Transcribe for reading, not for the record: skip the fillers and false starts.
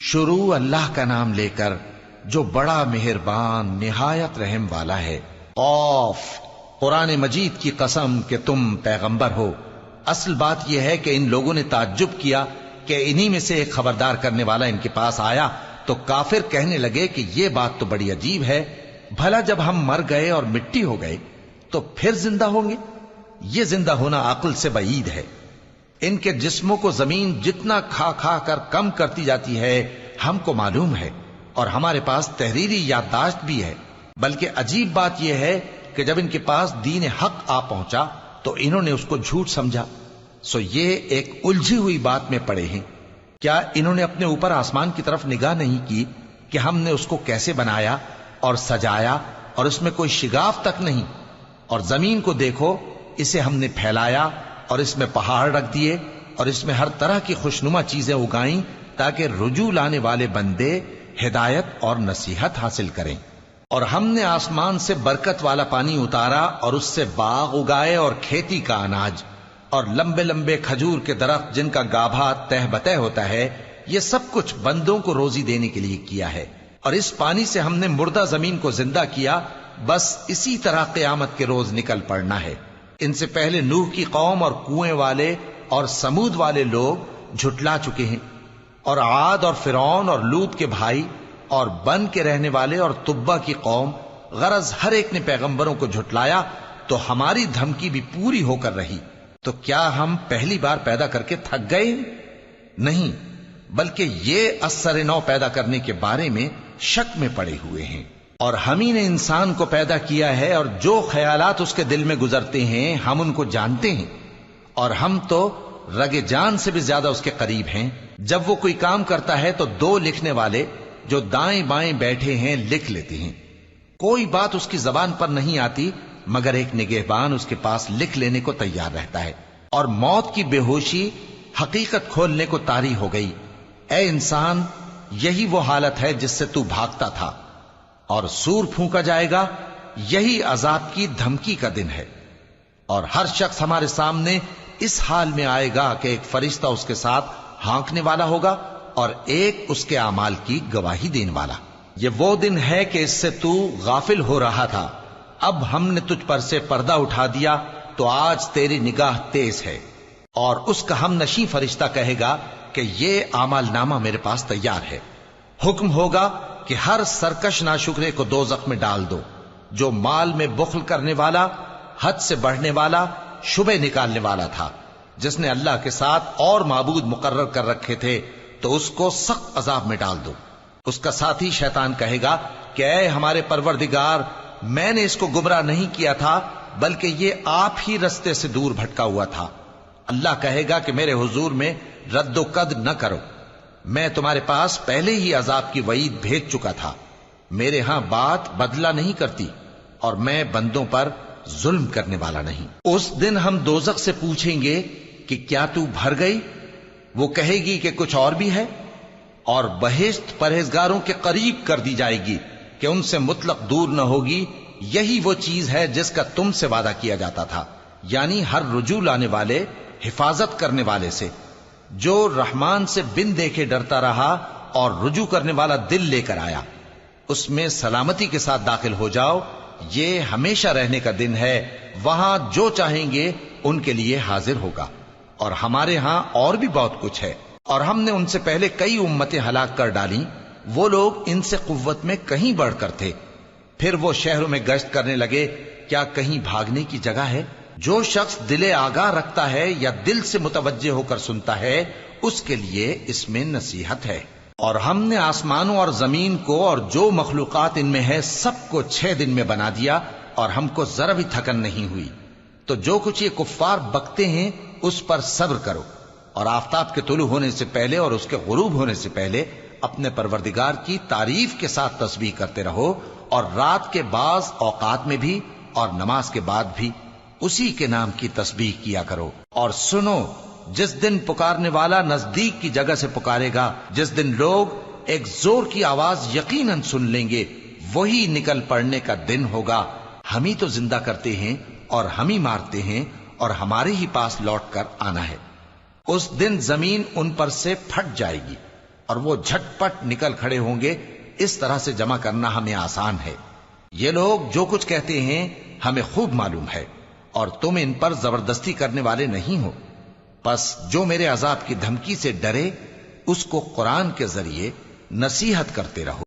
شروع اللہ کا نام لے کر جو بڑا مہربان نہایت رحم والا ہے۔ قاف، قرآن مجید کی قسم کہ تم پیغمبر ہو۔ اصل بات یہ ہے کہ ان لوگوں نے تعجب کیا کہ انہی میں سے ایک خبردار کرنے والا ان کے پاس آیا تو کافر کہنے لگے کہ یہ بات تو بڑی عجیب ہے، بھلا جب ہم مر گئے اور مٹی ہو گئے تو پھر زندہ ہوں گے؟ یہ زندہ ہونا عقل سے بعید ہے۔ ان کے جسموں کو زمین جتنا کھا کھا کر کم کرتی جاتی ہے ہم کو معلوم ہے، اور ہمارے پاس تحریری یادداشت بھی ہے۔ بلکہ عجیب بات یہ ہے کہ جب ان کے پاس دین حق آ پہنچا تو انہوں نے اس کو جھوٹ سمجھا۔ سو یہ ایک الجھی ہوئی بات میں پڑے ہیں۔ کیا انہوں نے اپنے اوپر آسمان کی طرف نگاہ نہیں کی کہ ہم نے اس کو کیسے بنایا اور سجایا، اور اس میں کوئی شگاف تک نہیں؟ اور زمین کو دیکھو، اسے ہم نے پھیلایا اور اس میں پہاڑ رکھ دیے اور اس میں ہر طرح کی خوشنما چیزیں اگائیں تاکہ رجوع لانے والے بندے ہدایت اور نصیحت حاصل کریں۔ اور ہم نے آسمان سے برکت والا پانی اتارا اور اس سے باغ اگائے اور کھیتی کا اناج اور لمبے لمبے کھجور کے درخت جن کا گابھا تہ بتہ ہوتا ہے۔ یہ سب کچھ بندوں کو روزی دینے کے لیے کیا ہے۔ اور اس پانی سے ہم نے مردہ زمین کو زندہ کیا۔ بس اسی طرح قیامت کے روز نکل پڑنا ہے۔ ان سے پہلے نوح کی قوم اور کنویں والے اور سمود والے لوگ جھٹلا چکے ہیں، اور عاد اور فرعون اور لوط کے بھائی اور بن کے رہنے والے اور تبا کی قوم، غرض ہر ایک نے پیغمبروں کو جھٹلایا تو ہماری دھمکی بھی پوری ہو کر رہی۔ تو کیا ہم پہلی بار پیدا کر کے تھک گئے؟ نہیں، بلکہ یہ اثر نو پیدا کرنے کے بارے میں شک میں پڑے ہوئے ہیں۔ اور ہم ہی نے انسان کو پیدا کیا ہے، اور جو خیالات اس کے دل میں گزرتے ہیں ہم ان کو جانتے ہیں، اور ہم تو رگ جان سے بھی زیادہ اس کے قریب ہیں۔ جب وہ کوئی کام کرتا ہے تو دو لکھنے والے جو دائیں بائیں بیٹھے ہیں لکھ لیتے ہیں۔ کوئی بات اس کی زبان پر نہیں آتی مگر ایک نگہبان اس کے پاس لکھ لینے کو تیار رہتا ہے۔ اور موت کی بے ہوشی حقیقت کھولنے کو طاری ہو گئی۔ اے انسان، یہی وہ حالت ہے جس سے تو بھاگتا تھا، اور سور پھونکا جائے گا، یہی عذاب کی دھمکی کا دن ہے۔ اور ہر شخص ہمارے سامنے اس حال میں آئے گا کہ ایک فرشتہ اس کے ساتھ ہانکنے والا ہوگا اور ایک اس کے اعمال کی گواہی دینے والا۔ یہ وہ دن ہے کہ اس سے تو غافل ہو رہا تھا، اب ہم نے تجھ پر سے پردہ اٹھا دیا تو آج تیری نگاہ تیز ہے۔ اور اس کا ہم نشیں فرشتہ کہے گا کہ یہ اعمال نامہ میرے پاس تیار ہے۔ حکم ہوگا کہ ہر سرکش ناشکرے کو دوزخ میں ڈال دو، جو مال میں بخل کرنے والا، حد سے بڑھنے والا، شبہ نکالنے والا تھا، جس نے اللہ کے ساتھ اور معبود مقرر کر رکھے تھے، تو اس کو سخت عذاب میں ڈال دو۔ اس کا ساتھی شیطان کہے گا کہ اے ہمارے پروردگار، میں نے اس کو گمراہ نہیں کیا تھا بلکہ یہ آپ ہی رستے سے دور بھٹکا ہوا تھا۔ اللہ کہے گا کہ میرے حضور میں رد و قد نہ کرو، میں تمہارے پاس پہلے ہی عذاب کی وعید بھیج چکا تھا۔ میرے ہاں بات بدلہ نہیں کرتی، اور میں بندوں پر ظلم کرنے والا نہیں۔ اس دن ہم دوزخ سے پوچھیں گے کہ کیا تو بھر گئی؟ وہ کہے گی کہ کچھ اور بھی ہے، اور بہشت پرہیزگاروں کے قریب کر دی جائے گی کہ ان سے مطلق دور نہ ہوگی۔ یہی وہ چیز ہے جس کا تم سے وعدہ کیا جاتا تھا، یعنی ہر رجوع لانے والے، حفاظت کرنے والے سے، جو رحمان سے بن دیکھے ڈرتا رہا اور رجوع کرنے والا دل لے کر آیا، اس میں سلامتی کے ساتھ داخل ہو جاؤ۔ یہ ہمیشہ رہنے کا دن ہے، وہاں جو چاہیں گے ان کے لیے حاضر ہوگا۔ اور ہمارے ہاں اور بھی بہت کچھ ہے، اور ہم نے ان سے پہلے کئی امتیں ہلاک کر ڈالیں، وہ لوگ ان سے قوت میں کہیں بڑھ کر تھے۔ پھر وہ شہروں میں گشت کرنے لگے، کیا کہیں بھاگنے کی جگہ ہے؟ جو شخص دل آگاہ رکھتا ہے یا دل سے متوجہ ہو کر سنتا ہے، اس کے لیے اس میں نصیحت ہے۔ اور ہم نے آسمانوں اور زمین کو اور جو مخلوقات ان میں ہے سب کو 6 دن میں بنا دیا، اور ہم کو ذرا بھی تھکن نہیں ہوئی۔ تو جو کچھ یہ کفار بکتے ہیں اس پر صبر کرو، اور آفتاب کے طلوع ہونے سے پہلے اور اس کے غروب ہونے سے پہلے اپنے پروردگار کی تعریف کے ساتھ تسبیح کرتے رہو، اور رات کے بعض اوقات میں بھی اور نماز کے بعد بھی اسی کے نام کی تسبیح کیا کرو۔ اور سنو، جس دن پکارنے والا نزدیک کی جگہ سے پکارے گا، جس دن لوگ ایک زور کی آواز یقیناً سن لیں گے، وہی نکل پڑنے کا دن ہوگا۔ ہم ہی تو زندہ کرتے ہیں اور ہم ہی مارتے ہیں، اور ہمارے ہی پاس لوٹ کر آنا ہے۔ اس دن زمین ان پر سے پھٹ جائے گی، اور وہ جھٹ نکل کھڑے ہوں گے. اس طرح سے جمع کرنا ہمیں آسان ہے. یہ لوگ جو کچھ کہتے ہیں ہمیں خوب معلوم ہے، اور تم ان پر زبردستی کرنے والے نہیں ہو. پس جو میرے عذاب کی دھمکی سے ڈرے اس کو قرآن کے ذریعے نصیحت کرتے رہو.